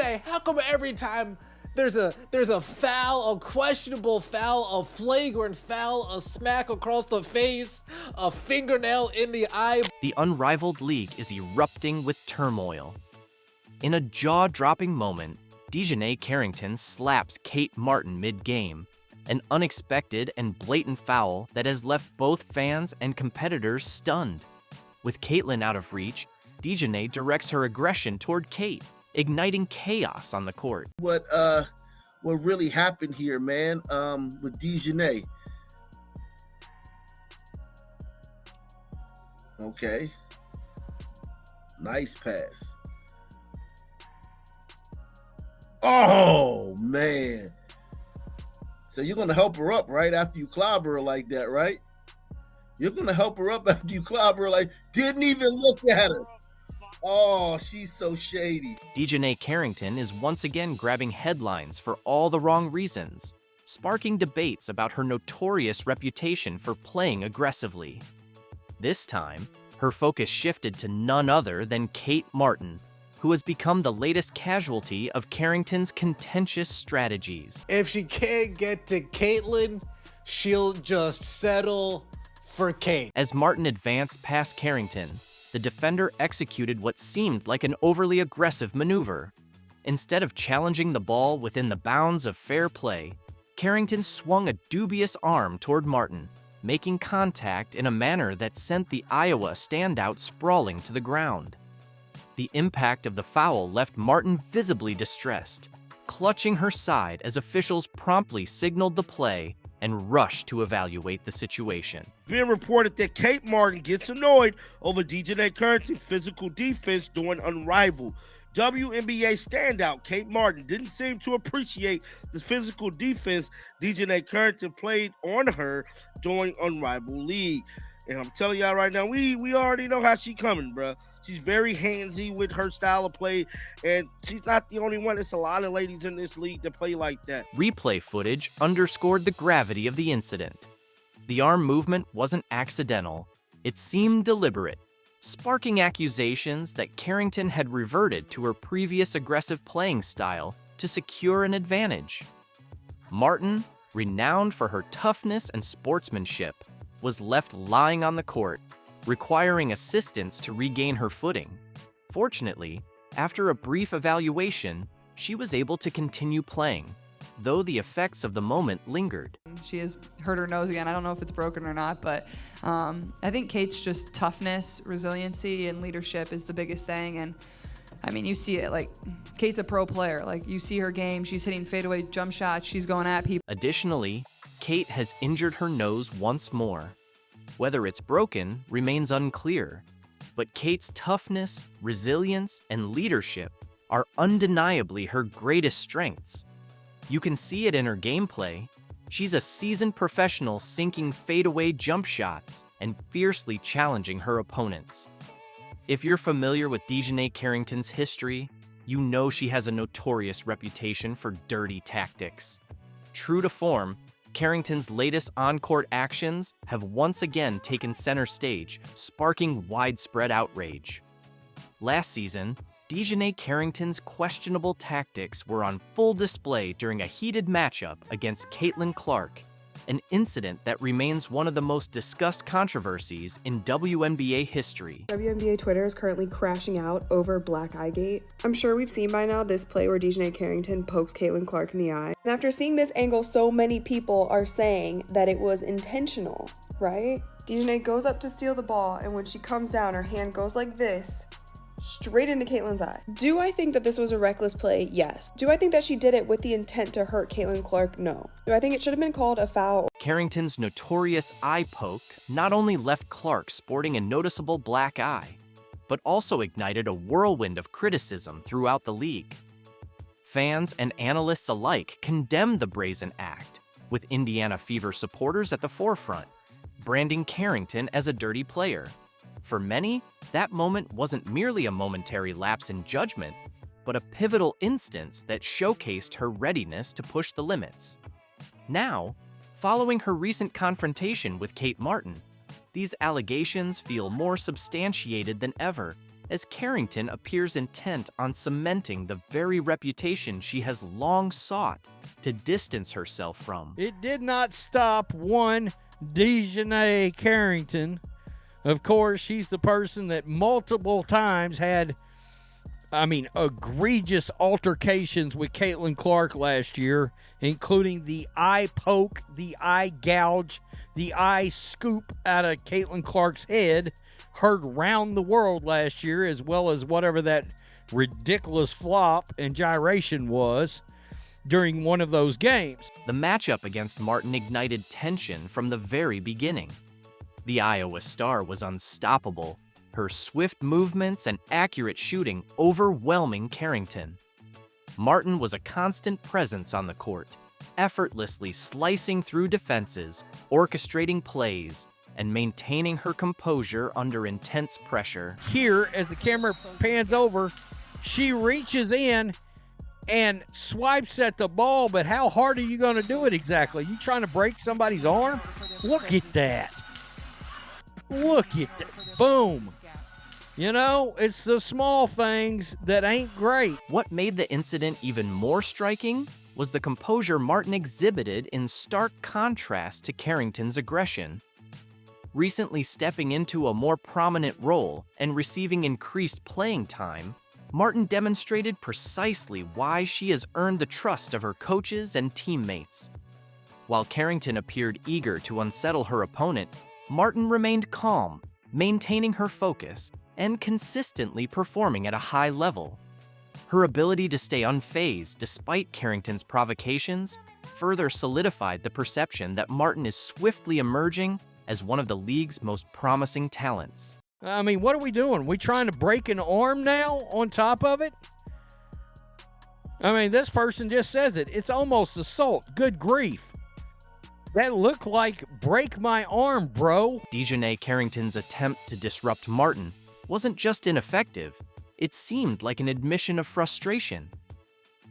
Dijonai, how come every time there's a foul, a questionable foul, a flagrant foul, a smack across the face, a fingernail in the eye? The Unrivaled League is erupting with turmoil. In a jaw-dropping moment, Dijonai Carrington slaps Kate Martin mid-game, an unexpected and blatant foul that has left both fans and competitors stunned. With Caitlin out of reach, Dijonai directs her aggression toward Kate, igniting chaos on the court. What really happened here, man, with Dijonai. Okay. Nice pass. Oh, man. So you're going to help her up right after you clobber her like that, right? You're going to help her up after you clobber her like, didn't even look at her. Oh, she's so shady. Dijonai Carrington is once again grabbing headlines for all the wrong reasons, sparking debates about her notorious reputation for playing aggressively. This time, her focus shifted to none other than Kate Martin, who has become the latest casualty of Carrington's contentious strategies. If she can't get to Caitlin, she'll just settle for Kate. As Martin advanced past Carrington, the defender executed what seemed like an overly aggressive maneuver. Instead of challenging the ball within the bounds of fair play, Carrington swung a dubious arm toward Martin, making contact in a manner that sent the Iowa standout sprawling to the ground. The impact of the foul left Martin visibly distressed, clutching her side as officials promptly signaled the play and rushed to evaluate the situation. Being reported that Kate Martin gets annoyed over Dijonai Carrington's physical defense during Unrivaled. WNBA standout Kate Martin didn't seem to appreciate the physical defense Dijonai Carrington played on her during Unrivaled League. And I'm telling y'all right now, we already know how she coming, bruh. She's very handsy with her style of play, and she's not the only one. It's a lot of ladies in this league that play like that. Replay footage underscored the gravity of the incident. The arm movement wasn't accidental. It seemed deliberate, sparking accusations that Carrington had reverted to her previous aggressive playing style to secure an advantage. Martin, renowned for her toughness and sportsmanship, was left lying on the court, requiring assistance to regain her footing. Fortunately, after a brief evaluation, she was able to continue playing, though the effects of the moment lingered. She has hurt her nose again. I don't know if it's broken or not, but I think Kate's just toughness, resiliency, and leadership is the biggest thing. And I mean, you see it, like, Kate's a pro player. Like, you see her game, she's hitting fadeaway jump shots, she's going at people. Additionally, Kate has injured her nose once more. Whether it's broken remains unclear, but Kate's toughness, resilience, and leadership are undeniably her greatest strengths. You can see it in her gameplay. She's a seasoned professional sinking fadeaway jump shots and fiercely challenging her opponents. If you're familiar with Dijonai Carrington's history, you know she has a notorious reputation for dirty tactics. True to form, Carrington's latest on-court actions have once again taken center stage, sparking widespread outrage. Last season, Dijonai Carrington's questionable tactics were on full display during a heated matchup against Caitlin Clark, an incident that remains one of the most discussed controversies in WNBA history. WNBA Twitter is currently crashing out over Black Eye Gate. I'm sure we've seen by now this play where Dijonai Carrington pokes Caitlin Clark in the eye. And after seeing this angle, so many people are saying that it was intentional, right? Dijonai goes up to steal the ball, and when she comes down, her hand goes like this, straight into Caitlin's eye. Do I think that this was a reckless play? Yes. Do I think that she did it with the intent to hurt Caitlin Clark? No. Do I think it should have been called a foul? Carrington's notorious eye poke not only left Clark sporting a noticeable black eye, but also ignited a whirlwind of criticism throughout the league. Fans and analysts alike condemned the brazen act, with Indiana Fever supporters at the forefront, branding Carrington as a dirty player. For many, that moment wasn't merely a momentary lapse in judgment, but a pivotal instance that showcased her readiness to push the limits. Now, following her recent confrontation with Kate Martin, these allegations feel more substantiated than ever as Carrington appears intent on cementing the very reputation she has long sought to distance herself from. It did not stop one Dijonai Carrington. Of course, she's the person that multiple times had, egregious altercations with Caitlin Clark last year, including the eye poke, the eye gouge, the eye scoop out of Caitlin Clark's head, heard round the world last year, as well as whatever that ridiculous flop and gyration was during one of those games. The matchup against Martin ignited tension from the very beginning. The Iowa star was unstoppable, her swift movements and accurate shooting overwhelming Carrington. Martin was a constant presence on the court, effortlessly slicing through defenses, orchestrating plays, and maintaining her composure under intense pressure. Here, as the camera pans over, she reaches in and swipes at the ball, but how hard are you going to do it exactly? You trying to break somebody's arm? Look at that. Look at that. Boom. You know, it's the small things that ain't great. What made the incident even more striking was the composure Martin exhibited in stark contrast to Carrington's aggression. Recently stepping into a more prominent role and receiving increased playing time, Martin demonstrated precisely why she has earned the trust of her coaches and teammates. While Carrington appeared eager to unsettle her opponent, Martin remained calm, maintaining her focus and consistently performing at a high level. Her ability to stay unfazed despite Carrington's provocations further solidified the perception that Martin is swiftly emerging as one of the league's most promising talents. What are we doing? We trying to break an arm now on top of it? This person just says it. It's almost assault. Good grief. That looked like break my arm, bro. Dijonai Carrington's attempt to disrupt Martin wasn't just ineffective, it seemed like an admission of frustration.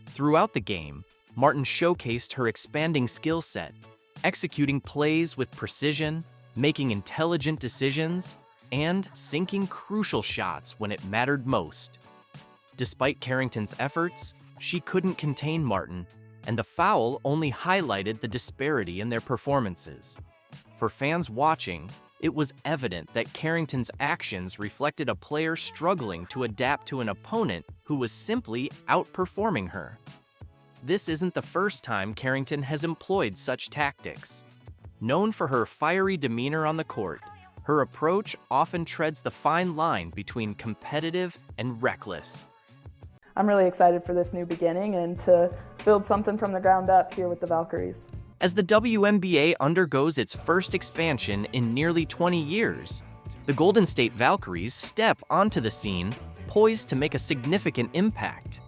Throughout the game, Martin showcased her expanding skill set, executing plays with precision, making intelligent decisions, and sinking crucial shots when it mattered most. Despite Carrington's efforts, she couldn't contain Martin, and the foul only highlighted the disparity in their performances. For fans watching, it was evident that Carrington's actions reflected a player struggling to adapt to an opponent who was simply outperforming her. This isn't the first time Carrington has employed such tactics. Known for her fiery demeanor on the court, her approach often treads the fine line between competitive and reckless. I'm really excited for this new beginning and to build something from the ground up here with the Valkyries. As the WNBA undergoes its first expansion in nearly 20 years, the Golden State Valkyries step onto the scene, poised to make a significant impact.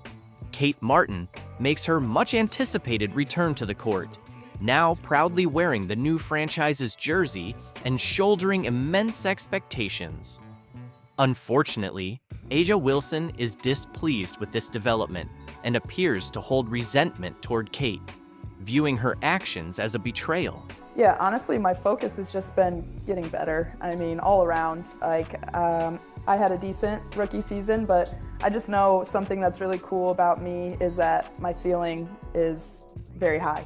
Kate Martin makes her much-anticipated return to the court, now proudly wearing the new franchise's jersey and shouldering immense expectations. Unfortunately, A'ja Wilson is displeased with this development and appears to hold resentment toward Kate, viewing her actions as a betrayal. Yeah, honestly, my focus has just been getting better. All around. I had a decent rookie season, but I just know something that's really cool about me is that my ceiling is very high.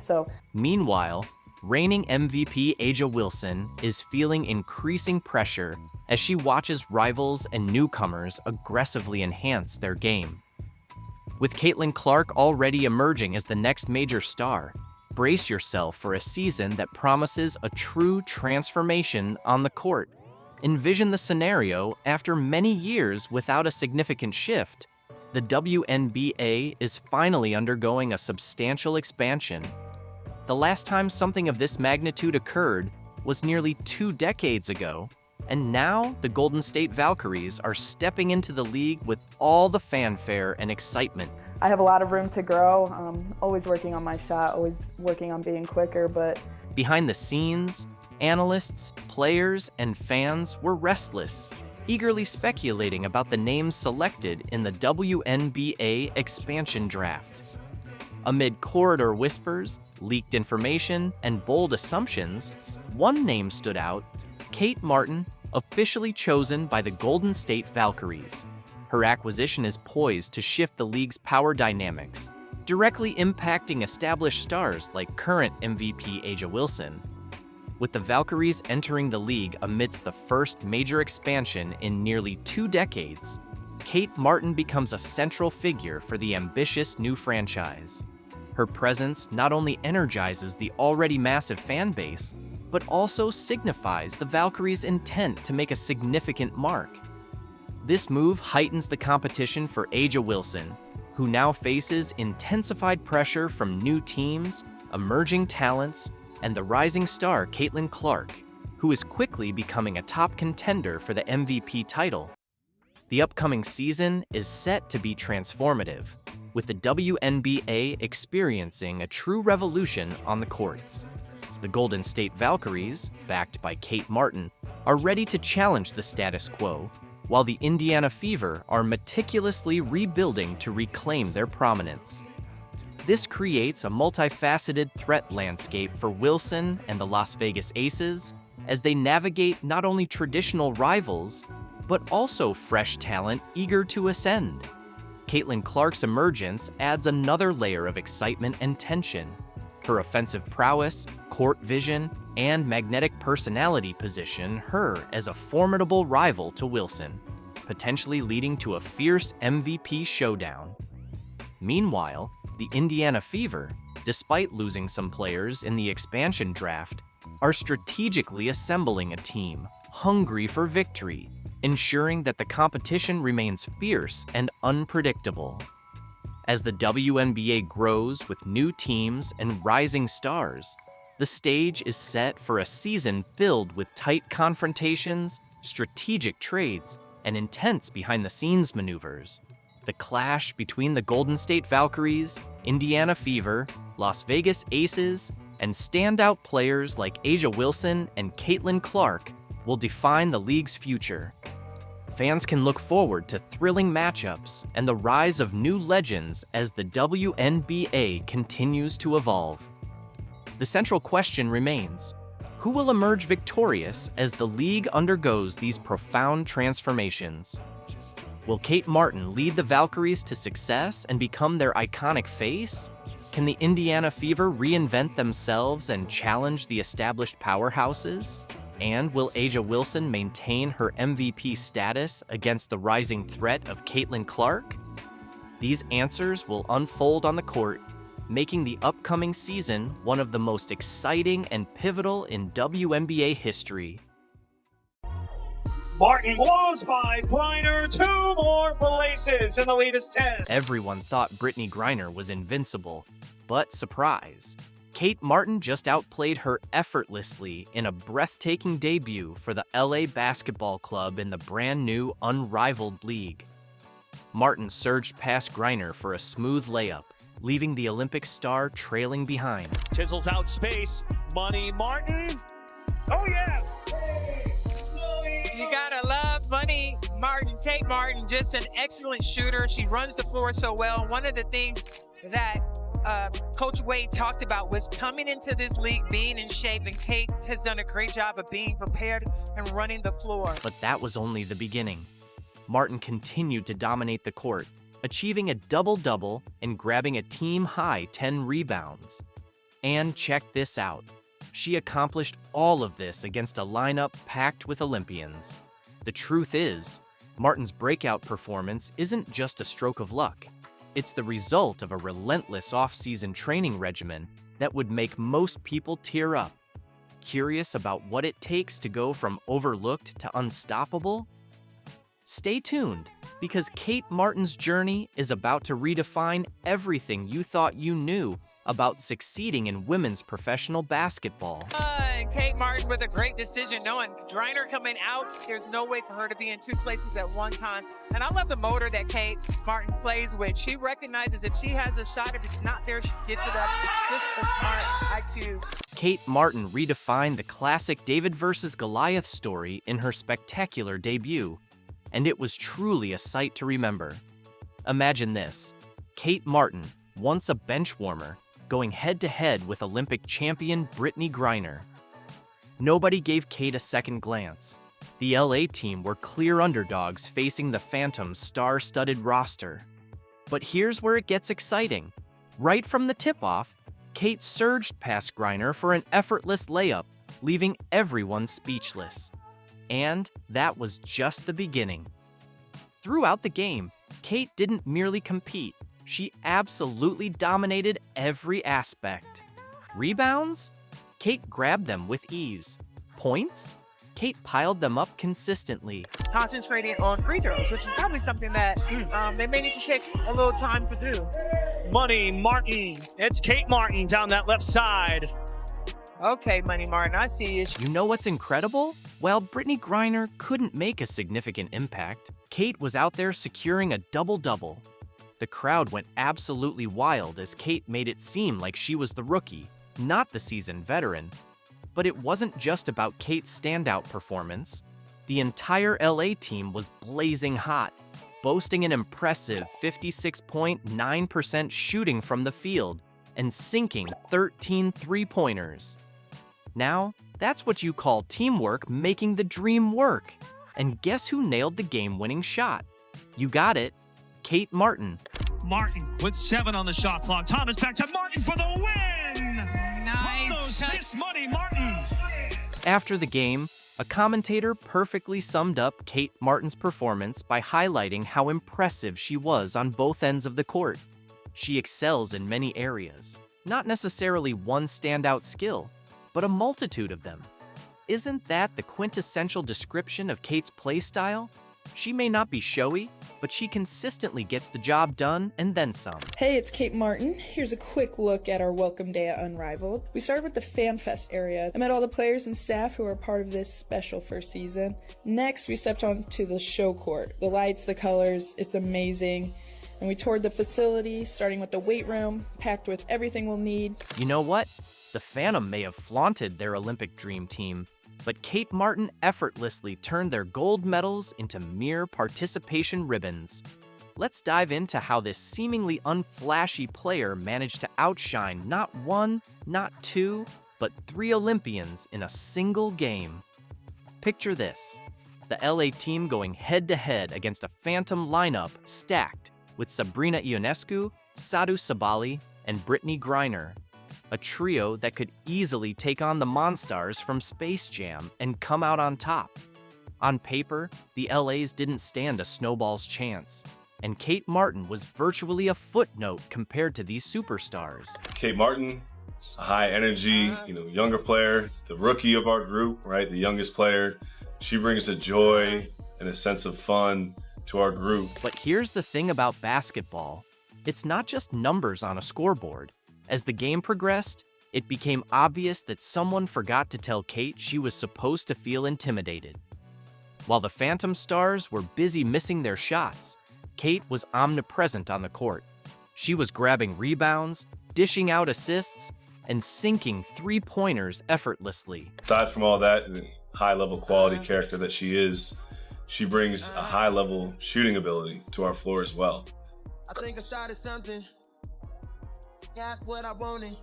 Meanwhile, reigning MVP A'ja Wilson is feeling increasing pressure as she watches rivals and newcomers aggressively enhance their game. With Caitlin Clark already emerging as the next major star, brace yourself for a season that promises a true transformation on the court. Envision the scenario after many years without a significant shift. The WNBA is finally undergoing a substantial expansion. The last time something of this magnitude occurred was nearly 2 decades ago, and now the Golden State Valkyries are stepping into the league with all the fanfare and excitement. I have a lot of room to grow. Always working on my shot, always working on being quicker, but behind the scenes, analysts, players, and fans were restless, eagerly speculating about the names selected in the WNBA expansion draft. Amid corridor whispers, leaked information, and bold assumptions, one name stood out: Kate Martin, officially chosen by the Golden State Valkyries. Her acquisition is poised to shift the league's power dynamics, directly impacting established stars like current MVP A'ja Wilson. With the Valkyries entering the league amidst the first major expansion in nearly 2 decades, Kate Martin becomes a central figure for the ambitious new franchise. Her presence not only energizes the already massive fan base, but also signifies the Valkyries' intent to make a significant mark. This move heightens the competition for A'ja Wilson, who now faces intensified pressure from new teams, emerging talents, and the rising star Caitlin Clark, who is quickly becoming a top contender for the MVP title. The upcoming season is set to be transformative, with the WNBA experiencing a true revolution on the court. The Golden State Valkyries, backed by Kate Martin, are ready to challenge the status quo, while the Indiana Fever are meticulously rebuilding to reclaim their prominence. This creates a multifaceted threat landscape for Wilson and the Las Vegas Aces as they navigate not only traditional rivals, but also fresh talent eager to ascend. Caitlin Clark's emergence adds another layer of excitement and tension. Her offensive prowess, court vision, and magnetic personality position her as a formidable rival to Wilson, potentially leading to a fierce MVP showdown. Meanwhile, the Indiana Fever, despite losing some players in the expansion draft, are strategically assembling a team hungry for victory, ensuring that the competition remains fierce and unpredictable. As the WNBA grows with new teams and rising stars, the stage is set for a season filled with tight confrontations, strategic trades, and intense behind-the-scenes maneuvers. The clash between the Golden State Valkyries, Indiana Fever, Las Vegas Aces, and standout players like A'ja Wilson and Caitlin Clark will define the league's future. Fans can look forward to thrilling matchups and the rise of new legends as the WNBA continues to evolve. The central question remains: who will emerge victorious as the league undergoes these profound transformations? Will Kate Martin lead the Valkyries to success and become their iconic face? Can the Indiana Fever reinvent themselves and challenge the established powerhouses? And will A'ja Wilson maintain her MVP status against the rising threat of Caitlin Clark? These answers will unfold on the court, making the upcoming season one of the most exciting and pivotal in WNBA history. Martin blows by Griner, 2 more places, and the lead is 10. Everyone thought Brittany Griner was invincible, but surprise, Kate Martin just outplayed her effortlessly in a breathtaking debut for the LA Basketball Club in the brand new Unrivaled League. Martin surged past Griner for a smooth layup, leaving the Olympic star trailing behind. Chisels out space. Money Martin. Oh, yeah. You gotta love Money Martin. Kate Martin, just an excellent shooter. She runs the floor so well. One of the things that Coach Wade talked about was coming into this league being in shape, and Kate has done a great job of being prepared and running the floor. But that was only the beginning. Martin continued to dominate the court, achieving a double-double and grabbing a team-high 10 rebounds. And check this out. She accomplished all of this against a lineup packed with Olympians. The truth is, Martin's breakout performance isn't just a stroke of luck. It's the result of a relentless off-season training regimen that would make most people tear up. Curious about what it takes to go from overlooked to unstoppable? Stay tuned, because Kate Martin's journey is about to redefine everything you thought you knew about succeeding in women's professional basketball. And Kate Martin with a great decision, knowing Griner coming out, there's no way for her to be in 2 places at one time. And I love the motor that Kate Martin plays with. She recognizes if she has a shot, if it's not there, she gives it up. Just a smart IQ. Kate Martin redefined the classic David versus Goliath story in her spectacular debut, and it was truly a sight to remember. Imagine this: Kate Martin, once a bench warmer, going head-to-head with Olympic champion Brittany Griner. Nobody gave Kate a second glance. The LA team were clear underdogs facing the Phantom's star-studded roster. But here's where it gets exciting. Right from the tip-off, Kate surged past Griner for an effortless layup, leaving everyone speechless. And that was just the beginning. Throughout the game, Kate didn't merely compete, she absolutely dominated every aspect. Rebounds? Kate grabbed them with ease. Points? Kate piled them up consistently. Concentrating on free throws, which is probably something that they may need to take a little time to do. Money Martin. It's Kate Martin down that left side. Okay, Money Martin, I see you. You know what's incredible? While Brittany Griner couldn't make a significant impact, Kate was out there securing a double-double. The crowd went absolutely wild as Kate made it seem like she was the rookie, not the seasoned veteran. But it wasn't just about Kate's standout performance. The entire LA team was blazing hot, boasting an impressive 56.9% shooting from the field and sinking 13 three-pointers. Now, that's what you call teamwork making the dream work. And guess who nailed the game-winning shot? You got it, Kate Martin. Martin with 7 on the shot clock. Thomas back to Martin for the win! Nice. Miss Money Martin! After the game, a commentator perfectly summed up Kate Martin's performance by highlighting how impressive she was on both ends of the court. She excels in many areas, not necessarily one standout skill, but a multitude of them. Isn't that the quintessential description of Kate's play style? She may not be showy, but she consistently gets the job done and then some. Hey, it's Kate Martin. Here's a quick look at our welcome day at Unrivaled. We started with the Fan Fest area. I met all the players and staff who are part of this special first season. Next, we stepped onto the show court. The lights, the colors, it's amazing. And we toured the facility, starting with the weight room, packed with everything we'll need. You know what? The Phantom may have flaunted their Olympic dream team, but Kate Martin effortlessly turned their gold medals into mere participation ribbons. Let's dive into how this seemingly unflashy player managed to outshine not one, not two, but 3 Olympians in a single game. Picture this: the LA team going head-to-head against a Phantom lineup stacked with Sabrina Ionescu, Sadhu Sabali, and Brittany Griner. A trio that could easily take on the Monstars from Space Jam and come out on top. On paper, the LAs didn't stand a snowball's chance, and Kate Martin was virtually a footnote compared to these superstars. Kate Martin, a high energy, younger player, the rookie of our group, right? The youngest player. She brings a joy and a sense of fun to our group. But here's the thing about basketball. It's not just numbers on a scoreboard. As the game progressed, it became obvious that someone forgot to tell Kate she was supposed to feel intimidated. While the Phantom Stars were busy missing their shots, Kate was omnipresent on the court. She was grabbing rebounds, dishing out assists, and sinking three-pointers effortlessly. Aside from all that, the high-level quality character that she is, she brings a high-level shooting ability to our floor as well. I think I started something. Got what I wanted.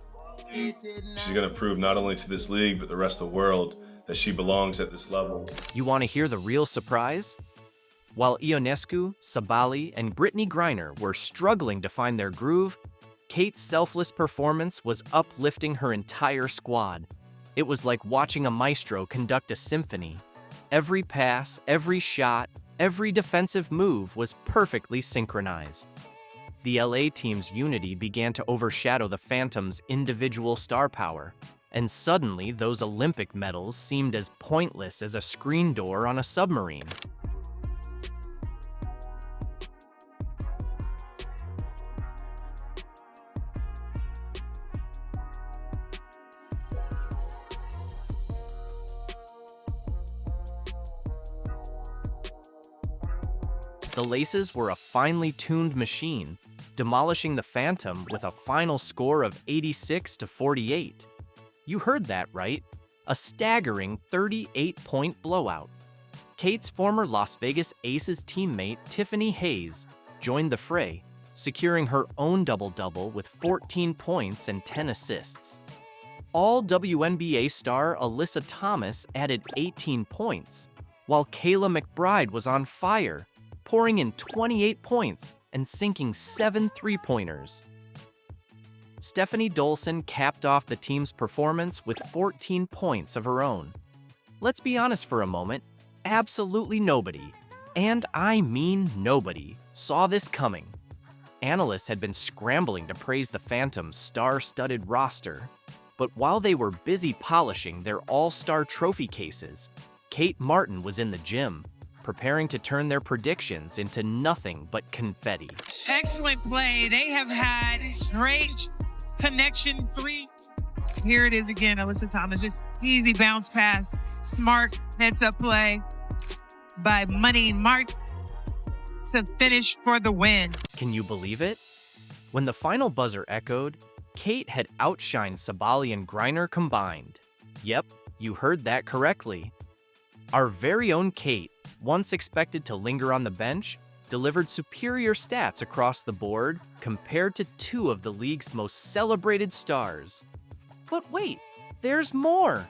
She's going to prove not only to this league, but the rest of the world that she belongs at this level. You want to hear the real surprise? While Ionescu, Sabali, and Brittany Griner were struggling to find their groove, Kate's selfless performance was uplifting her entire squad. It was like watching a maestro conduct a symphony. Every pass, every shot, every defensive move was perfectly synchronized. The LA team's unity began to overshadow the Phantom's individual star power, and suddenly those Olympic medals seemed as pointless as a screen door on a submarine. The Laces were a finely tuned machine, demolishing the Phantom with a final score of 86-48. You heard that right, a staggering 38-point blowout. Kate's former Las Vegas Aces teammate Tiffany Hayes joined the fray, securing her own double-double with 14 points and 10 assists. All WNBA star Alyssa Thomas added 18 points, while Kayla McBride was on fire, pouring in 28 points and sinking 7 three-pointers. Stephanie Dolson capped off the team's performance with 14 points of her own. Let's be honest for a moment, absolutely nobody, and I mean nobody, saw this coming. Analysts had been scrambling to praise the Phantom's star-studded roster, but while they were busy polishing their all-star trophy cases, Kate Martin was in the gym, preparing to turn their predictions into nothing but confetti. Excellent play. They have had great connection three. Here it is again, Alyssa Thomas. Just easy bounce pass. Smart heads-up play by Money Martin to finish for the win. Can you believe it? When the final buzzer echoed, Kate had outshined Sabali and Griner combined. Yep, you heard that correctly. Our very own Kate, once expected to linger on the bench, delivered superior stats across the board compared to two of the league's most celebrated stars. But wait, there's more!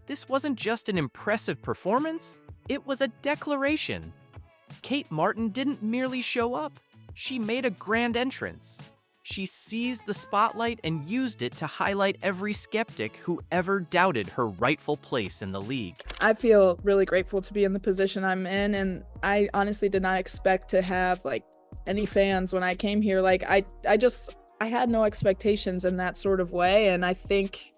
This wasn't just an impressive performance, it was a declaration. Kate Martin didn't merely show up, she made a grand entrance. She seized the spotlight and used it to highlight every skeptic who ever doubted her rightful place in the league. I feel really grateful to be in the position I'm in, and I honestly did not expect to have like any fans when I came here. Like I had no expectations in that sort of way, and I think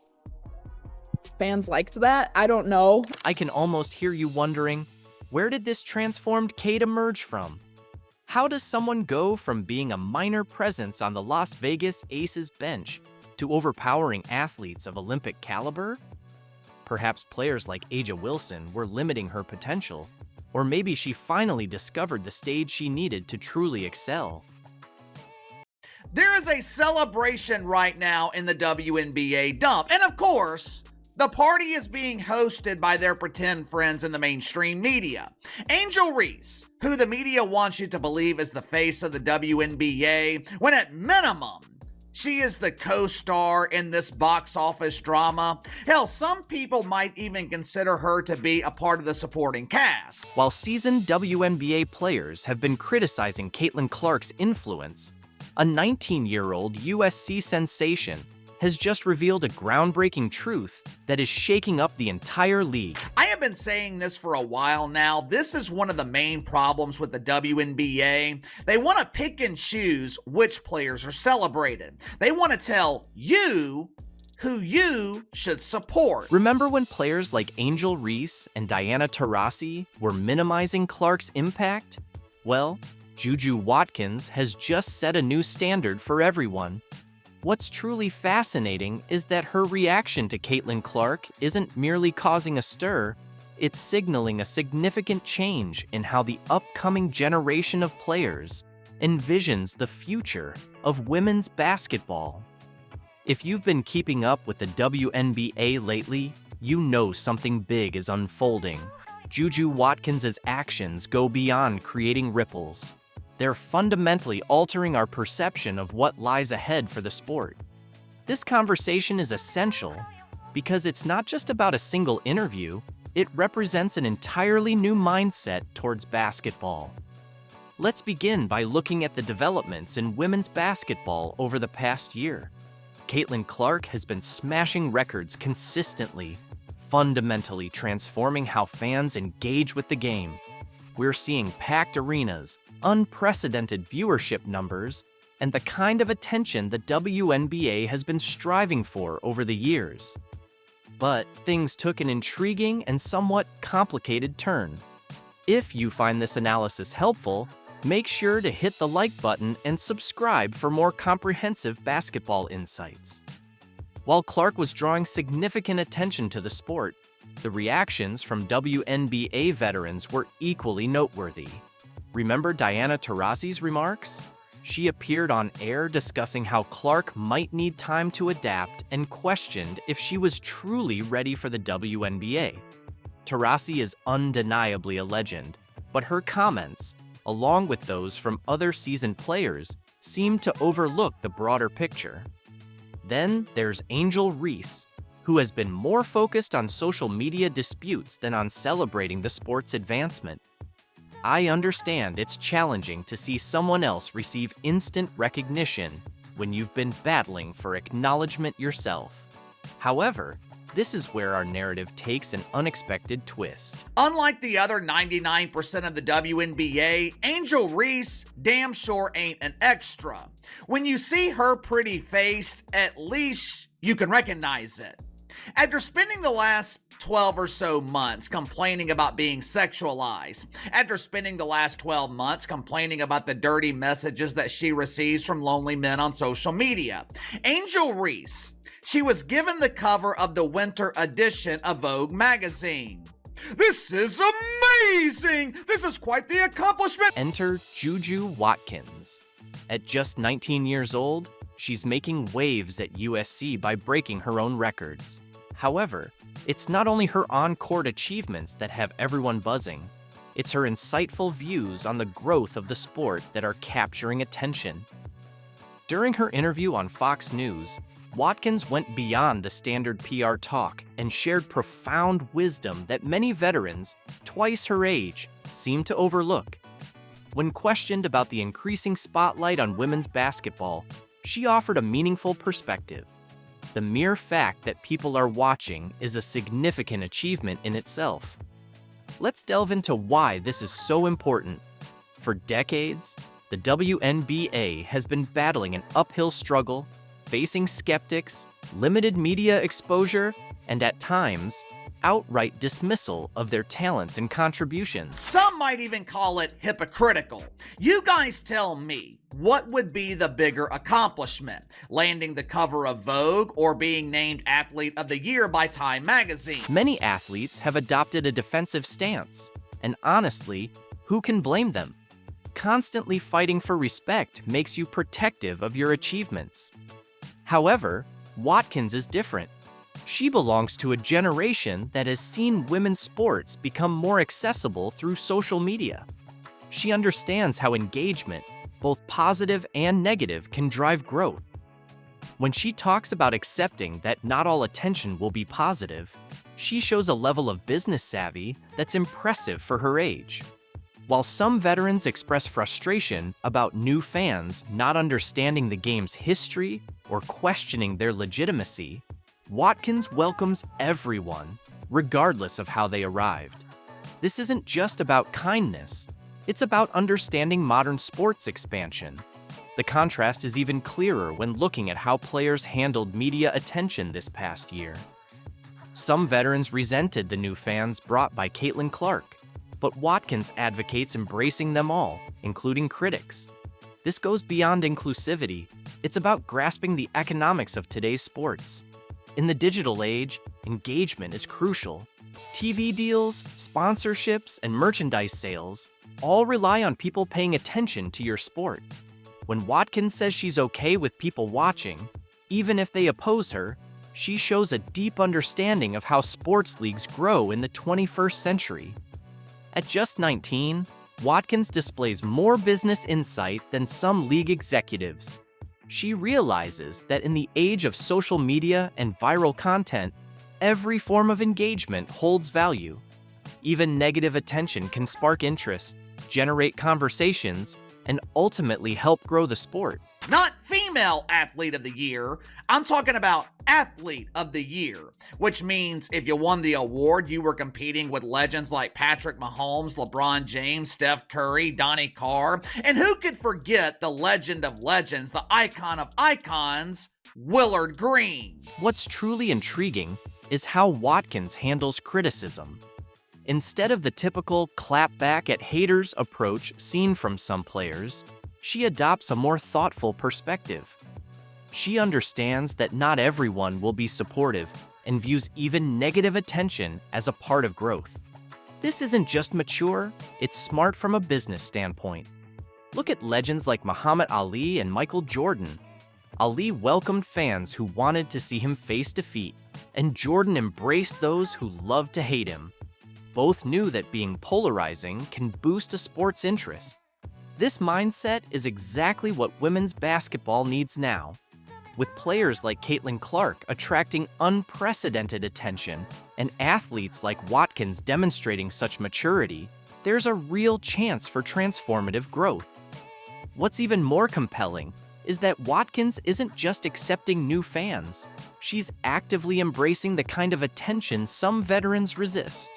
fans liked that. I don't know. I can almost hear you wondering, where did this transformed Kate emerge from? How does someone go from being a minor presence on the Las Vegas Aces bench to overpowering athletes of Olympic caliber? Perhaps players like Aja Wilson were limiting her potential, or maybe she finally discovered the stage she needed to truly excel. There is a celebration right now in the WNBA dump, and of course, the party is being hosted by their pretend friends in the mainstream media. Angel Reese, who the media wants you to believe is the face of the WNBA, when at minimum, she is the co-star in this box office drama. Hell, some people might even consider her to be a part of the supporting cast. While seasoned WNBA players have been criticizing Caitlin Clark's influence, a 19-year-old USC sensation has just revealed a groundbreaking truth that is shaking up the entire league. I have been saying this for a while now. This is one of the main problems with the WNBA. They want to pick and choose which players are celebrated. They want to tell you who you should support. Remember when players like Angel Reese and Diana Taurasi were minimizing Clark's impact? Well, Juju Watkins has just set a new standard for everyone. What's truly fascinating is that her reaction to Caitlin Clark isn't merely causing a stir, it's signaling a significant change in how the upcoming generation of players envisions the future of women's basketball. If you've been keeping up with the WNBA lately, you know something big is unfolding. Juju Watkins' actions go beyond creating ripples. They're fundamentally altering our perception of what lies ahead for the sport. This conversation is essential because it's not just about a single interview, it represents an entirely new mindset towards basketball. Let's begin by looking at the developments in women's basketball over the past year. Caitlin Clark has been smashing records consistently, fundamentally transforming how fans engage with the game. We're seeing packed arenas, unprecedented viewership numbers, and the kind of attention the WNBA has been striving for over the years. But things took an intriguing and somewhat complicated turn. If you find this analysis helpful, make sure to hit the like button and subscribe for more comprehensive basketball insights. While Clark was drawing significant attention to the sport, the reactions from WNBA veterans were equally noteworthy. Remember Diana Taurasi's remarks? She appeared on air discussing how Clark might need time to adapt and questioned if she was truly ready for the WNBA. Taurasi is undeniably a legend, but her comments, along with those from other seasoned players, seemed to overlook the broader picture. Then there's Angel Reese, who has been more focused on social media disputes than on celebrating the sport's advancement. I understand it's challenging to see someone else receive instant recognition when you've been battling for acknowledgement yourself. However, this is where our narrative takes an unexpected twist. Unlike the other 99% of the WNBA, Angel Reese damn sure ain't an extra. When you see her pretty face, at least you can recognize it. After spending the last 12 or so months complaining about being sexualized, after spending the last 12 months complaining about the dirty messages that she receives from lonely men on social media, Angel Reese, she was given the cover of the winter edition of Vogue magazine. This is amazing! This is quite the accomplishment! Enter Juju Watkins. At just 19 years old, she's making waves at USC by breaking her own records. However, it's not only her on-court achievements that have everyone buzzing, it's her insightful views on the growth of the sport that are capturing attention. During her interview on Fox News, Watkins went beyond the standard PR talk and shared profound wisdom that many veterans, twice her age, seem to overlook. When questioned about the increasing spotlight on women's basketball, she offered a meaningful perspective. The mere fact that people are watching is a significant achievement in itself. Let's delve into why this is so important. For decades, the WNBA has been battling an uphill struggle, facing skeptics, limited media exposure, and at times, outright dismissal of their talents and contributions. Some might even call it hypocritical. You guys tell me, what would be the bigger accomplishment? Landing the cover of Vogue or being named Athlete of the Year by Time magazine? Many athletes have adopted a defensive stance, and honestly, who can blame them? Constantly fighting for respect makes you protective of your achievements. However, Watkins is different. She belongs to a generation that has seen women's sports become more accessible through social media. She understands how engagement, both positive and negative, can drive growth. When she talks about accepting that not all attention will be positive, she shows a level of business savvy that's impressive for her age. While some veterans express frustration about new fans not understanding the game's history or questioning their legitimacy, Watkins welcomes everyone, regardless of how they arrived. This isn't just about kindness, it's about understanding modern sports expansion. The contrast is even clearer when looking at how players handled media attention this past year. Some veterans resented the new fans brought by Caitlin Clark, but Watkins advocates embracing them all, including critics. This goes beyond inclusivity. It's about grasping the economics of today's sports. In the digital age, engagement is crucial. TV deals, sponsorships, and merchandise sales all rely on people paying attention to your sport. When Watkins says she's okay with people watching, even if they oppose her, she shows a deep understanding of how sports leagues grow in the 21st century. At just 19, Watkins displays more business insight than some league executives. She realizes that in the age of social media and viral content, every form of engagement holds value. Even negative attention can spark interest, generate conversations, and ultimately help grow the sport. Not female athlete of the year, I'm talking about athlete of the year, which means if you won the award, you were competing with legends like Patrick Mahomes, LeBron James, Steph Curry, Donnie Carr, and who could forget the legend of legends, the icon of icons, Willard Green. What's truly intriguing is how Watkins handles criticism. Instead of the typical clap back at haters approach seen from some players, she adopts a more thoughtful perspective. She understands that not everyone will be supportive and views even negative attention as a part of growth. This isn't just mature, it's smart from a business standpoint. Look at legends like Muhammad Ali and Michael Jordan. Ali welcomed fans who wanted to see him face defeat, and Jordan embraced those who loved to hate him. Both knew that being polarizing can boost a sport's interest. This mindset is exactly what women's basketball needs now. With players like Caitlin Clark attracting unprecedented attention and athletes like Watkins demonstrating such maturity, there's a real chance for transformative growth. What's even more compelling is that Watkins isn't just accepting new fans. She's actively embracing the kind of attention some veterans resist.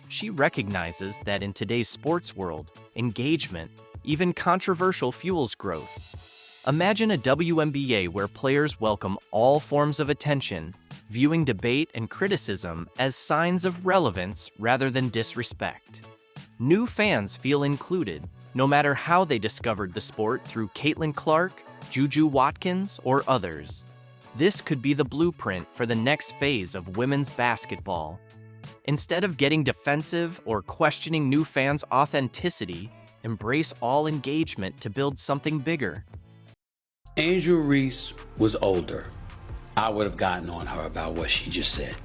She recognizes that in today's sports world, engagement, even controversial, fuels growth. Imagine a WNBA where players welcome all forms of attention, viewing debate and criticism as signs of relevance rather than disrespect. New fans feel included, no matter how they discovered the sport through Caitlin Clark, Juju Watkins, or others. This could be the blueprint for the next phase of women's basketball. Instead of getting defensive or questioning new fans' authenticity, embrace all engagement to build something bigger. Angel Reese was older. I would have gotten on her about what she just said.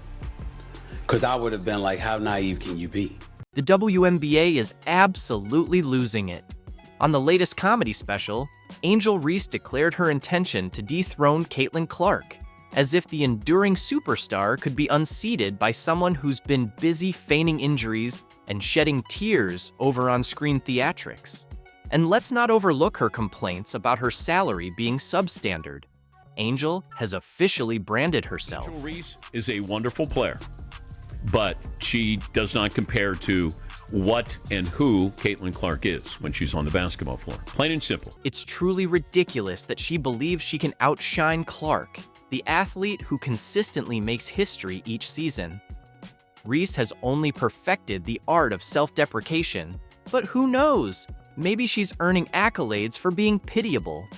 Because I would have been like, how naive can you be? The WNBA is absolutely losing it. On the latest comedy special, Angel Reese declared her intention to dethrone Caitlin Clark, as if the enduring superstar could be unseated by someone who's been busy feigning injuries and shedding tears over on-screen theatrics. And let's not overlook her complaints about her salary being substandard. Angel has officially branded herself. Angel Reese is a wonderful player, but she does not compare to what and who Caitlin Clark is when she's on the basketball floor. Plain and simple. It's truly ridiculous that she believes she can outshine Clark, the athlete who consistently makes history each season. Reese has only perfected the art of self-deprecation, but who knows? Maybe she's earning accolades for being pitiable.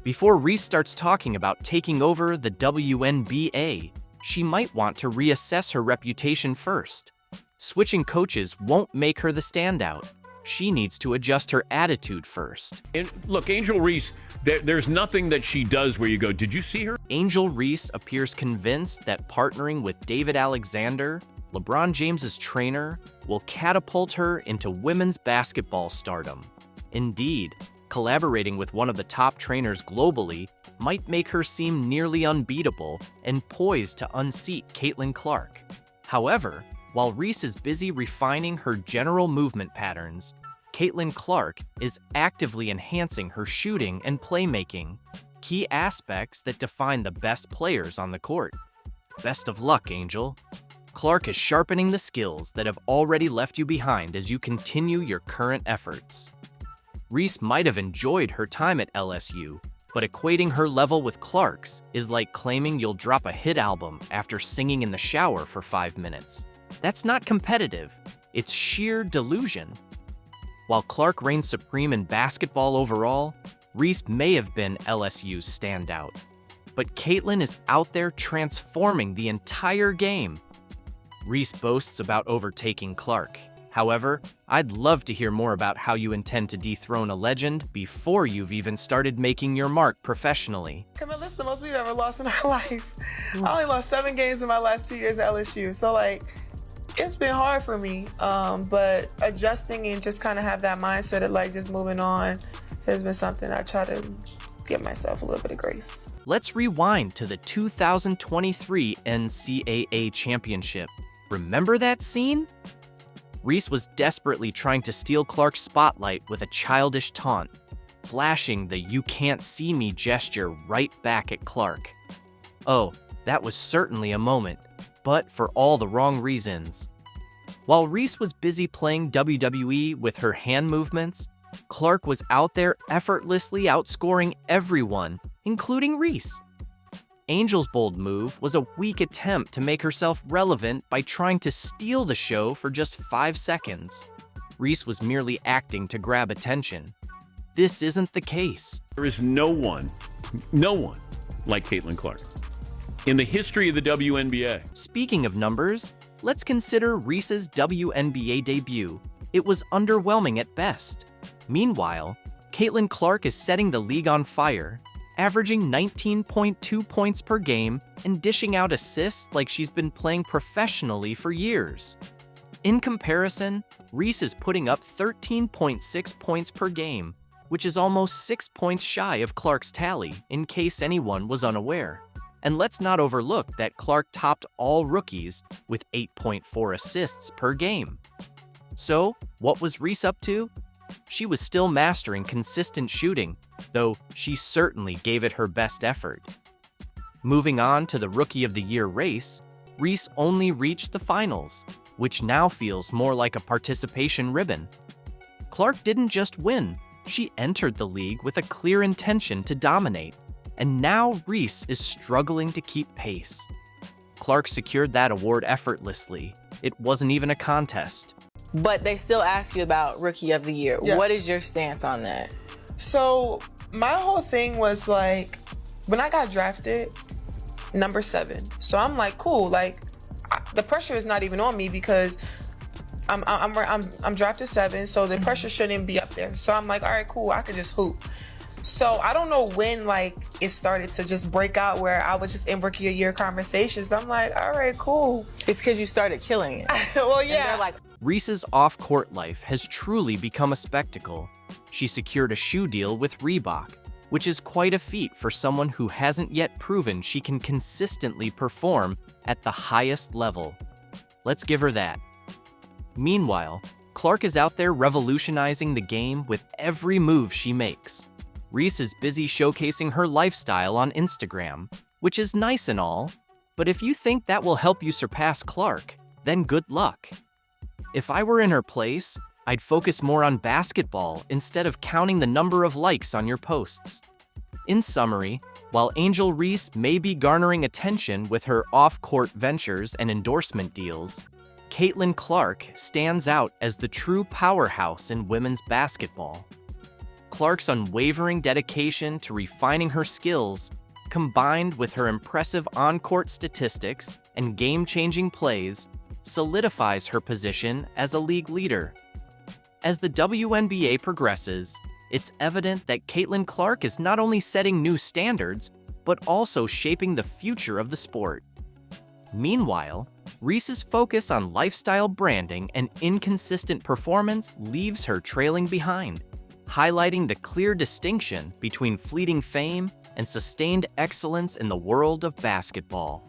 Before Reese starts talking about taking over the WNBA, she might want to reassess her reputation first. Switching coaches won't make her the standout. She needs to adjust her attitude first. And look, Angel Reese, there's nothing that she does where you go, did you see her? Angel Reese appears convinced that partnering with David Alexander, LeBron James's trainer, will catapult her into women's basketball stardom. Indeed, collaborating with one of the top trainers globally might make her seem nearly unbeatable and poised to unseat Caitlin Clark. However, while Reese is busy refining her general movement patterns, Caitlin Clark is actively enhancing her shooting and playmaking, key aspects that define the best players on the court. Best of luck, Angel. Clark is sharpening the skills that have already left you behind as you continue your current efforts. Reese might have enjoyed her time at LSU, but equating her level with Clark's is like claiming you'll drop a hit album after singing in the shower for 5 minutes. That's not competitive, it's sheer delusion. While Clark reigns supreme in basketball overall, Reese may have been LSU's standout. But Caitlin is out there transforming the entire game. Reese boasts about overtaking Clark. However, I'd love to hear more about how you intend to dethrone a legend before you've even started making your mark professionally. Come on, this is the most we've ever lost in our life. I only lost 7 games in my last 2 years at LSU. So, it's been hard for me, but adjusting and just kind of have that mindset of just moving on has been something I try to give myself a little bit of grace. Let's rewind to the 2023 NCAA Championship. Remember that scene? Reese was desperately trying to steal Clark's spotlight with a childish taunt, flashing the "you can't see me" gesture right back at Clark. Oh, that was certainly a moment, but for all the wrong reasons. While Reese was busy playing WWE with her hand movements, Clark was out there effortlessly outscoring everyone, including Reese. Angel's bold move was a weak attempt to make herself relevant by trying to steal the show for just 5 seconds. Reese was merely acting to grab attention. This isn't the case. There is no one like Caitlin Clark in the history of the WNBA. Speaking of numbers, let's consider Reese's WNBA debut. It was underwhelming at best. Meanwhile, Caitlin Clark is setting the league on fire, averaging 19.2 points per game and dishing out assists like she's been playing professionally for years. In comparison, Reese is putting up 13.6 points per game, which is almost 6 points shy of Clark's tally, in case anyone was unaware. And let's not overlook that Clark topped all rookies with 8.4 assists per game. So, what was Reese up to? She was still mastering consistent shooting, though she certainly gave it her best effort. Moving on to the Rookie of the Year race, Reese only reached the finals, which now feels more like a participation ribbon. Clark didn't just win, she entered the league with a clear intention to dominate, and now Reese is struggling to keep pace. Clark secured that award effortlessly. It wasn't even a contest. But they still ask you about Rookie of the Year. Yeah. What is your stance on that? So my whole thing was like, when I got drafted, number 7. So I'm like, cool. Like, the pressure is not even on me because I'm drafted 7, so the pressure shouldn't be up there. So I'm like, all right, cool. I can just hoop. So I don't know when like it started to just break out where I was just in Rookie of the Year conversations. I'm like, all right, cool. It's because you started killing it. Well, yeah. Like, Reese's off-court life has truly become a spectacle. She secured a shoe deal with Reebok, which is quite a feat for someone who hasn't yet proven she can consistently perform at the highest level. Let's give her that. Meanwhile, Clark is out there revolutionizing the game with every move she makes. Reese is busy showcasing her lifestyle on Instagram, which is nice and all, but if you think that will help you surpass Clark, then good luck. If I were in her place, I'd focus more on basketball instead of counting the number of likes on your posts. In summary, while Angel Reese may be garnering attention with her off-court ventures and endorsement deals, Caitlin Clark stands out as the true powerhouse in women's basketball. Clark's unwavering dedication to refining her skills, combined with her impressive on-court statistics and game-changing plays, solidifies her position as a league leader. As the WNBA progresses, it's evident that Caitlin Clark is not only setting new standards, but also shaping the future of the sport. Meanwhile, Reese's focus on lifestyle branding and inconsistent performance leaves her trailing behind, highlighting the clear distinction between fleeting fame and sustained excellence in the world of basketball.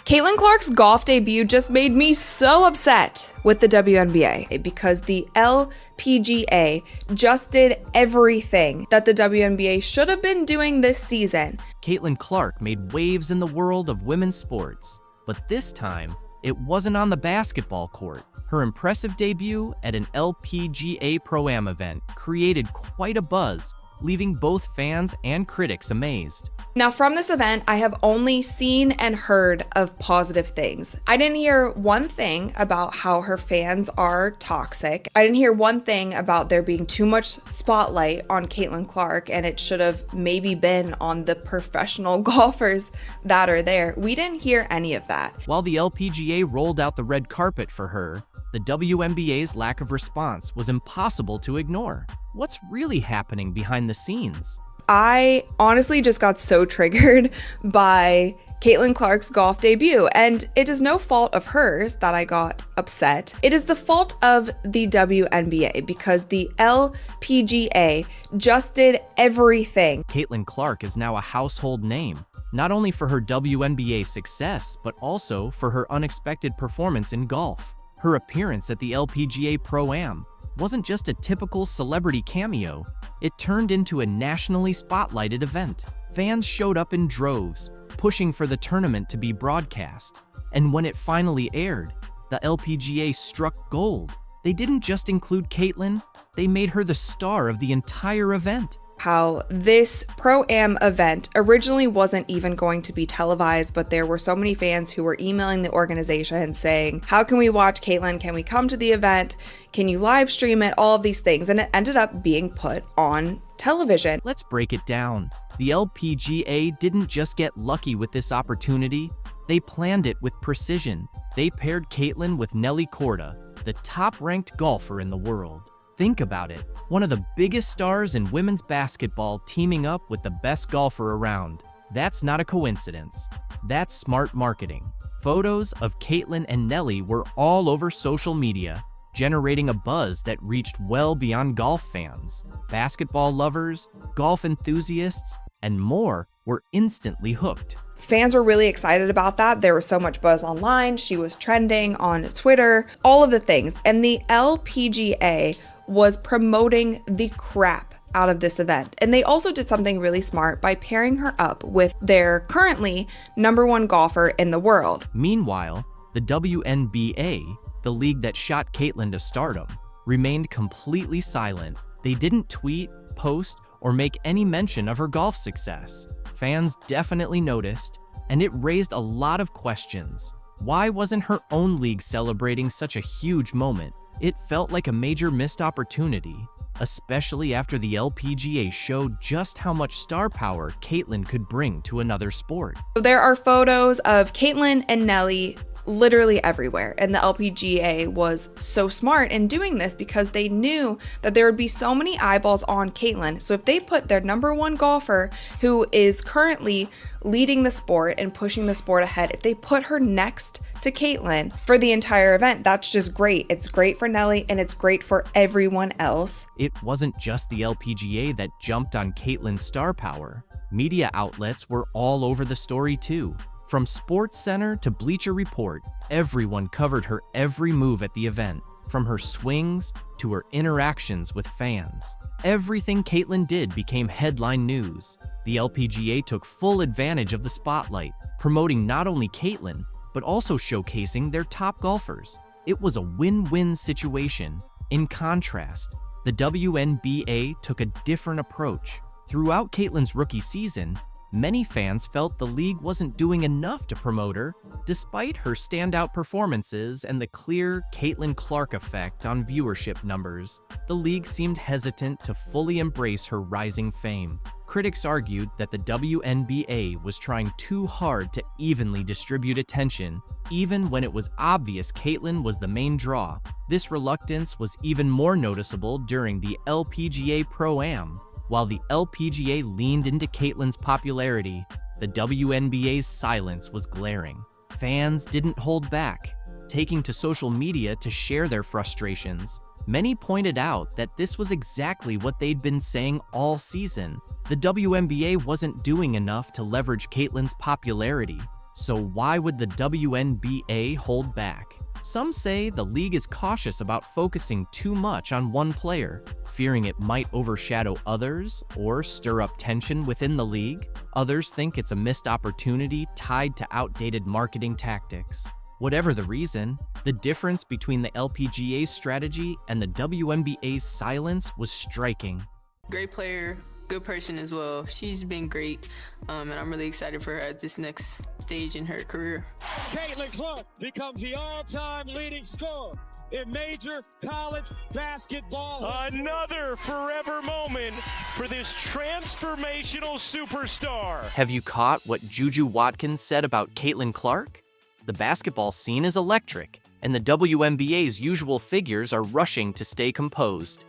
Caitlin Clark's golf debut just made me so upset with the WNBA because the LPGA just did everything that the WNBA should have been doing this season. Caitlin Clark made waves in the world of women's sports, but this time, it wasn't on the basketball court. Her impressive debut at an LPGA Pro-Am event created quite a buzz, leaving both fans and critics amazed. Now, from this event, I have only seen and heard of positive things. I didn't hear one thing about how her fans are toxic. I didn't hear one thing about there being too much spotlight on Caitlin Clark and it should have maybe been on the professional golfers that are there. We didn't hear any of that. While the LPGA rolled out the red carpet for her, the WNBA's lack of response was impossible to ignore. What's really happening behind the scenes? I honestly just got so triggered by Caitlin Clark's golf debut, and it is no fault of hers that I got upset. It is the fault of the WNBA because the LPGA just did everything. Caitlin Clark is now a household name, not only for her WNBA success, but also for her unexpected performance in golf. Her appearance at the LPGA Pro-Am wasn't just a typical celebrity cameo, it turned into a nationally spotlighted event. Fans showed up in droves, pushing for the tournament to be broadcast. And when it finally aired, the LPGA struck gold. They didn't just include Caitlin, they made her the star of the entire event. How this Pro-Am event originally wasn't even going to be televised, but there were so many fans who were emailing the organization saying, how can we watch Caitlin? Can we come to the event? Can you live stream it? All of these things. And it ended up being put on television. Let's break it down. The LPGA didn't just get lucky with this opportunity, they planned it with precision. They paired Caitlin with Nelly Korda, the top-ranked golfer in the world. Think about it, one of the biggest stars in women's basketball teaming up with the best golfer around. That's not a coincidence. That's smart marketing. Photos of Caitlin and Nelly were all over social media, generating a buzz that reached well beyond golf fans. Basketball lovers, golf enthusiasts, and more were instantly hooked. Fans were really excited about that. There was so much buzz online. She was trending on Twitter, all of the things. And the LPGA was promoting the crap out of this event. And they also did something really smart by pairing her up with their currently #1 golfer in the world. Meanwhile, the WNBA, the league that shot Caitlyn to stardom, remained completely silent. They didn't tweet, post, or make any mention of her golf success. Fans definitely noticed, and it raised a lot of questions. Why wasn't her own league celebrating such a huge moment? It felt like a major missed opportunity, especially after the LPGA showed just how much star power Caitlyn could bring to another sport. There are photos of Caitlyn and Nelly literally everywhere, and the LPGA was so smart in doing this because they knew that there would be so many eyeballs on Caitlyn. So if they put their #1 golfer, who is currently leading the sport and pushing the sport ahead, if they put her next to Caitlyn for the entire event, that's just great. It's great for Nelly and it's great for everyone else. It wasn't just the LPGA that jumped on Caitlyn's star power. Media outlets were all over the story too. From SportsCenter to Bleacher Report, everyone covered her every move at the event, from her swings to her interactions with fans. Everything Caitlyn did became headline news. The LPGA took full advantage of the spotlight, promoting not only Caitlyn, but also showcasing their top golfers. It was a win-win situation. In contrast, the WNBA took a different approach. Throughout Caitlyn's rookie season, many fans felt the league wasn't doing enough to promote her, despite her standout performances and the clear Caitlyn Clark effect on viewership numbers. The league seemed hesitant to fully embrace her rising fame. Critics argued that the WNBA was trying too hard to evenly distribute attention, even when it was obvious Caitlyn was the main draw. This reluctance was even more noticeable during the LPGA Pro-Am. While the LPGA leaned into Caitlyn's popularity, the WNBA's silence was glaring. Fans didn't hold back, taking to social media to share their frustrations. Many pointed out that this was exactly what they'd been saying all season. The WNBA wasn't doing enough to leverage Caitlyn's popularity, so why would the WNBA hold back? Some say the league is cautious about focusing too much on one player, fearing it might overshadow others or stir up tension within the league. Others think it's a missed opportunity tied to outdated marketing tactics. Whatever the reason, the difference between the LPGA's strategy and the WNBA's silence was striking. Great player, good person as well. She's been great, and I'm really excited for her at this next stage in her career. Caitlyn Clark becomes the all-time leading scorer in major college basketball. Another forever moment for this transformational superstar. Have you caught what Juju Watkins said about Caitlyn Clark? The basketball scene is electric, and the WNBA's usual figures are rushing to stay composed.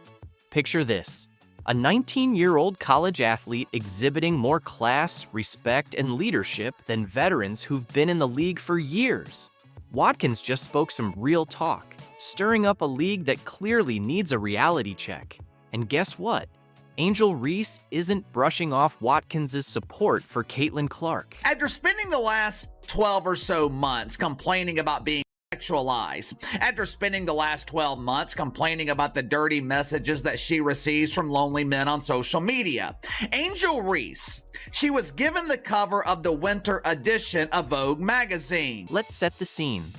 Picture this. A 19-year-old college athlete exhibiting more class, respect, and leadership than veterans who've been in the league for years. Watkins just spoke some real talk, stirring up a league that clearly needs a reality check. And guess what? Angel Reese isn't brushing off Watkins' support for Caitlyn Clark. After spending the last 12 or so months complaining about being sexualized, after spending the last 12 months complaining about the dirty messages that she receives from lonely men on social media, Angel Reese, she was given the cover of the winter edition of Vogue magazine. Let's set the scene.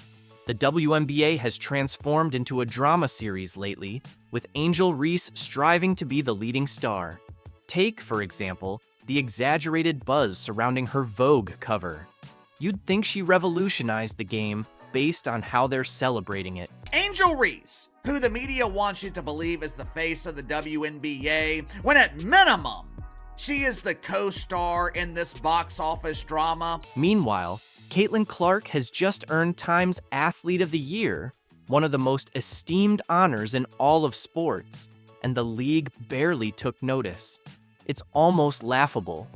The WNBA has transformed into a drama series lately, with Angel Reese striving to be the leading star. Take, for example, the exaggerated buzz surrounding her Vogue cover. You'd think she revolutionized the game based on how they're celebrating it. Angel Reese, who the media wants you to believe is the face of the WNBA, when at minimum, she is the co-star in this box office drama. Meanwhile, Caitlyn Clark has just earned Time's Athlete of the Year, one of the most esteemed honors in all of sports, and the league barely took notice. It's almost laughable.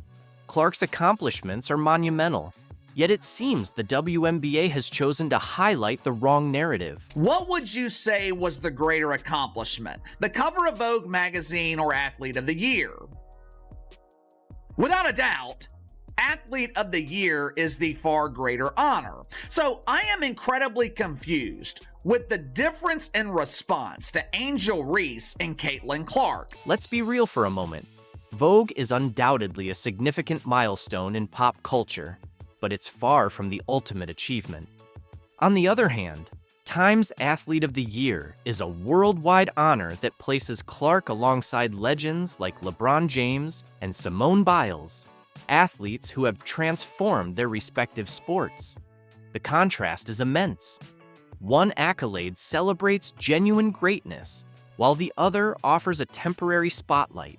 Clark's accomplishments are monumental. Yet it seems the WNBA has chosen to highlight the wrong narrative. What would you say was the greater accomplishment? The cover of Vogue magazine or Athlete of the Year? Without a doubt, Athlete of the Year is the far greater honor. So I am incredibly confused with the difference in response to Angel Reese and Caitlin Clark. Let's be real for a moment. Vogue is undoubtedly a significant milestone in pop culture, but it's far from the ultimate achievement. On the other hand, Time's Athlete of the Year is a worldwide honor that places Clark alongside legends like LeBron James and Simone Biles, athletes who have transformed their respective sports. The contrast is immense. One accolade celebrates genuine greatness, while the other offers a temporary spotlight.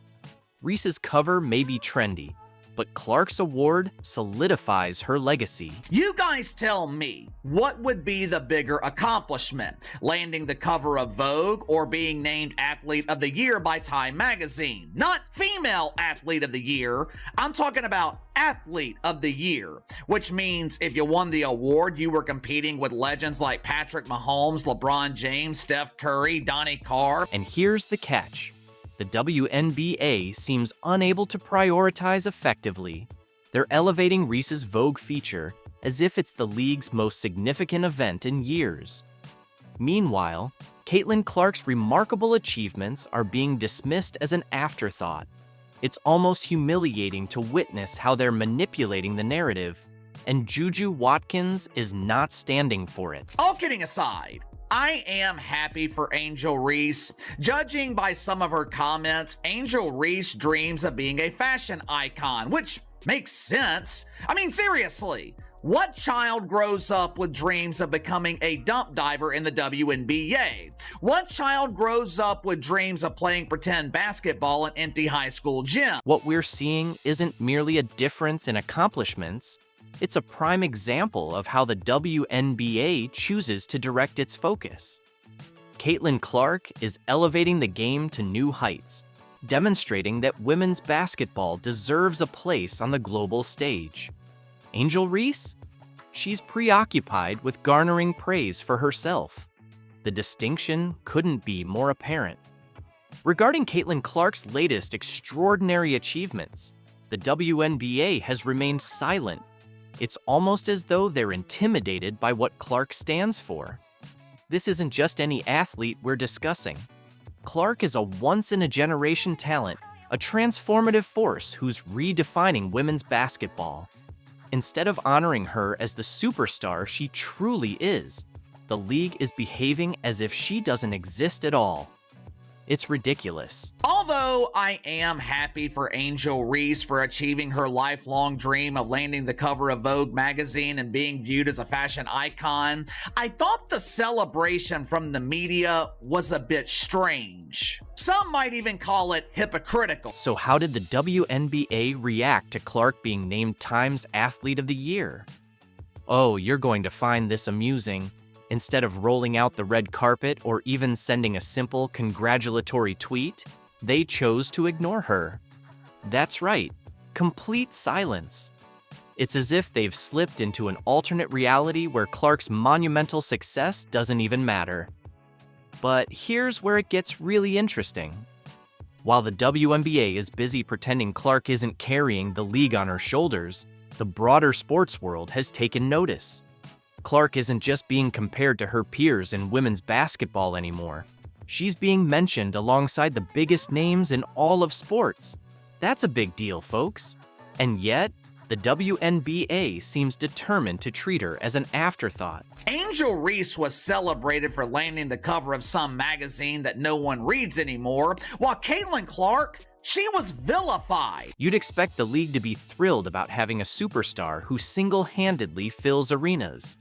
Reese's cover may be trendy, but Clark's award solidifies her legacy. You guys tell me, what would be the bigger accomplishment? Landing the cover of Vogue or being named Athlete of the Year by Time magazine? Not Female Athlete of the Year, I'm talking about Athlete of the Year, which means if you won the award, you were competing with legends like Patrick Mahomes, LeBron James, Steph Curry, Donnie Carr. And here's the catch. The WNBA seems unable to prioritize effectively. They're elevating Reese's Vogue feature as if it's the league's most significant event in years. Meanwhile, Caitlin Clark's remarkable achievements are being dismissed as an afterthought. It's almost humiliating to witness how they're manipulating the narrative, and Juju Watkins is not standing for it. All kidding aside, I am happy for Angel Reese. Judging by some of her comments, Angel Reese dreams of being a fashion icon, which makes sense. I mean, seriously, what child grows up with dreams of becoming a dump diver in the WNBA? What child grows up with dreams of playing pretend basketball in empty high school gym? What we're seeing isn't merely a difference in accomplishments. It's a prime example of how the WNBA chooses to direct its focus. Caitlin Clark is elevating the game to new heights, demonstrating that women's basketball deserves a place on the global stage. Angel Reese? She's preoccupied with garnering praise for herself. The distinction couldn't be more apparent. Regarding Caitlin Clark's latest extraordinary achievements, the WNBA has remained silent. It's almost as though they're intimidated by what Clark stands for. This isn't just any athlete we're discussing. Clark is a once-in-a-generation talent, a transformative force who's redefining women's basketball. Instead of honoring her as the superstar she truly is, the league is behaving as if she doesn't exist at all. It's ridiculous. Although I am happy for Angel Reese for achieving her lifelong dream of landing the cover of Vogue magazine and being viewed as a fashion icon, I thought the celebration from the media was a bit strange. Some might even call it hypocritical. So how did the WNBA react to Clark being named Time's Athlete of the Year? Oh, you're going to find this amusing. Instead of rolling out the red carpet or even sending a simple congratulatory tweet, they chose to ignore her. That's right, complete silence. It's as if they've slipped into an alternate reality where Clark's monumental success doesn't even matter. But here's where it gets really interesting. While the WNBA is busy pretending Clark isn't carrying the league on her shoulders, the broader sports world has taken notice. Clark isn't just being compared to her peers in women's basketball anymore. She's being mentioned alongside the biggest names in all of sports. That's a big deal, folks. And yet, the WNBA seems determined to treat her as an afterthought. Angel Reese was celebrated for landing the cover of some magazine that no one reads anymore, while Caitlin Clark, she was vilified. You'd expect the league to be thrilled about having a superstar who single-handedly fills arenas.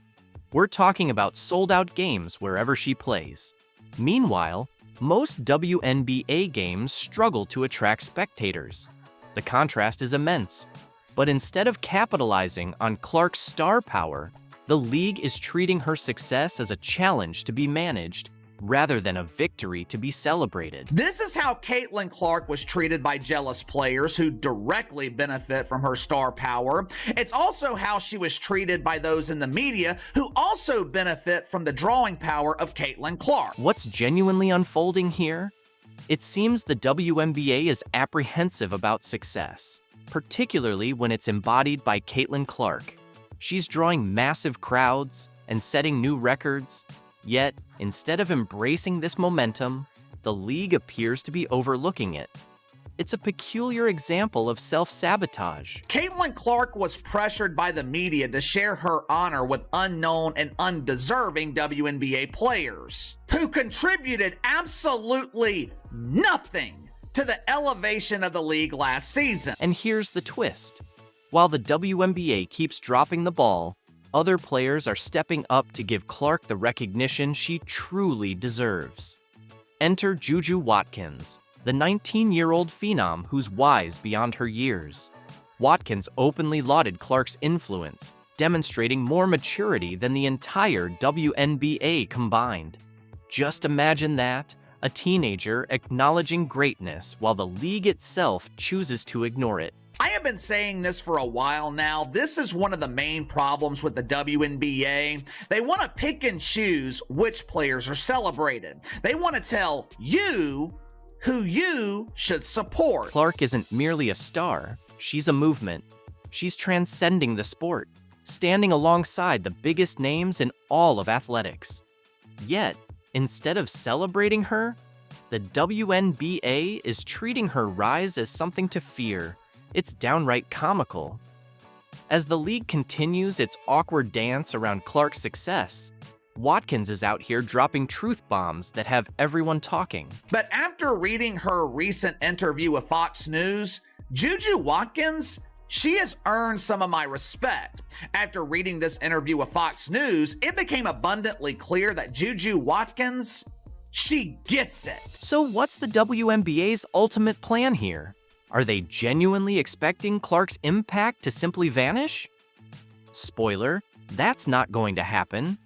We're talking about sold-out games wherever she plays. Meanwhile, most WNBA games struggle to attract spectators. The contrast is immense. But instead of capitalizing on Clark's star power, the league is treating her success as a challenge to be managed rather than a victory to be celebrated. This is how Caitlin Clark was treated by jealous players who directly benefit from her star power. It's also how she was treated by those in the media who also benefit from the drawing power of Caitlin Clark. What's genuinely unfolding here? It seems the WNBA is apprehensive about success, particularly when it's embodied by Caitlin Clark. She's drawing massive crowds and setting new records, yet instead of embracing this momentum, the league appears to be overlooking it. It's a peculiar example of self-sabotage. Caitlin Clark was pressured by the media to share her honor with unknown and undeserving WNBA players who contributed absolutely nothing to the elevation of the league last season. And here's the twist. While the WNBA keeps dropping the ball, other players are stepping up to give Clark the recognition she truly deserves. Enter Juju Watkins, the 19-year-old phenom who's wise beyond her years. Watkins openly lauded Clark's influence, demonstrating more maturity than the entire WNBA combined. Just imagine that, a teenager acknowledging greatness while the league itself chooses to ignore it. I have been saying this for a while now. This is one of the main problems with the WNBA. They want to pick and choose which players are celebrated. They want to tell you who you should support. Clark isn't merely a star, she's a movement. She's transcending the sport, standing alongside the biggest names in all of athletics. Yet, instead of celebrating her, the WNBA is treating her rise as something to fear. It's downright comical. As the league continues its awkward dance around Clark's success, Watkins is out here dropping truth bombs that have everyone talking. But after reading her recent interview with Fox News, Juju Watkins, she has earned some of my respect. After reading this interview with Fox News, it became abundantly clear that Juju Watkins, she gets it. So what's the WNBA's ultimate plan here? Are they genuinely expecting Clark's impact to simply vanish? Spoiler, that's not going to happen.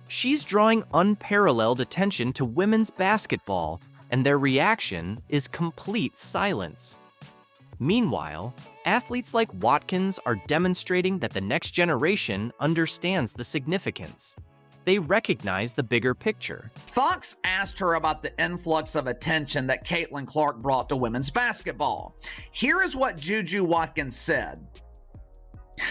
She's drawing unparalleled attention to women's basketball, and their reaction is complete silence. Meanwhile, athletes like Watkins are demonstrating that the next generation understands the significance. They recognize the bigger picture. Fox asked her about the influx of attention that Caitlin Clark brought to women's basketball. Here is what Juju Watkins said.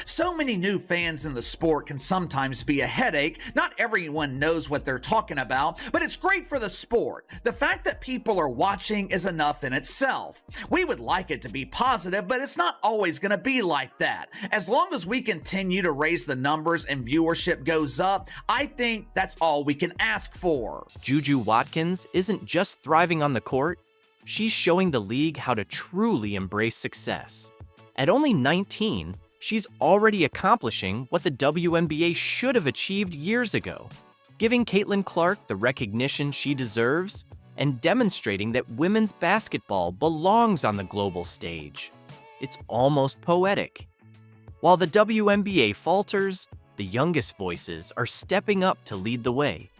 So many new fans in the sport can sometimes be a headache. Not everyone knows what they're talking about, but it's great for the sport. The fact that people are watching is enough in itself. We would like it to be positive, but it's not always going to be like that. As long as we continue to raise the numbers and viewership goes up, I think that's all we can ask for. Juju Watkins isn't just thriving on the court, she's showing the league how to truly embrace success. At only 19, she's already accomplishing what the WNBA should have achieved years ago, giving Caitlin Clark the recognition she deserves and demonstrating that women's basketball belongs on the global stage. It's almost poetic. While the WNBA falters, the youngest voices are stepping up to lead the way.